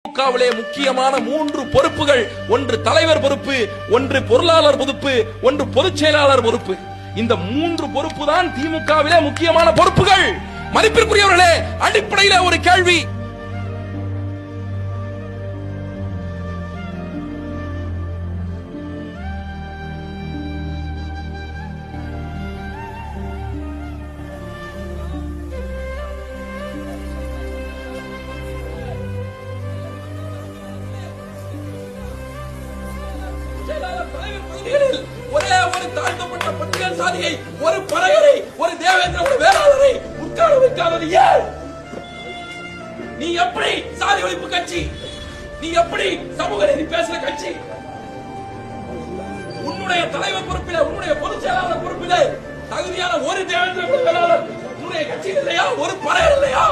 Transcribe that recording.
திமுகவிலே முக்கியமான 3 பொறுப்புகள், ஒன்று தலைவர் பொறுப்பு, ஒன்று பொருளாளர் பொறுப்பு, ஒன்று பொதுச் செயலாளர் பொறுப்பு. இந்த 3 பொறுப்பு தான் திமுகவிலே முக்கியமான பொறுப்புகள். மதிப்பிற்குரியவர்களே, அடிப்படையிலே ஒரு கேள்வி. ஒரே ஒரு தாழ்த்தப்பட்ட பட்டியல் சாதியை, ஒரு பறையரை, ஒரு தேவேந்திர, ஒரு வேளாளரை உட்கார வைக்காதது ஏன்? நீ எப்படி சாதி ஒழிப்பு கட்சி? நீ எப்படி சமூக நீதி பேசுற கட்சி? உன்னுடைய தலைவர் பொறுப்பிலே, உன்னுடைய பொதுச் செயலாளர் பொறுப்பிலே தகுதியான ஒரு தேவேந்திர, ஒரு வேளாளர் உன்னுடைய கட்சியில் இல்லையா? ஒரு பறையர் இல்லையா?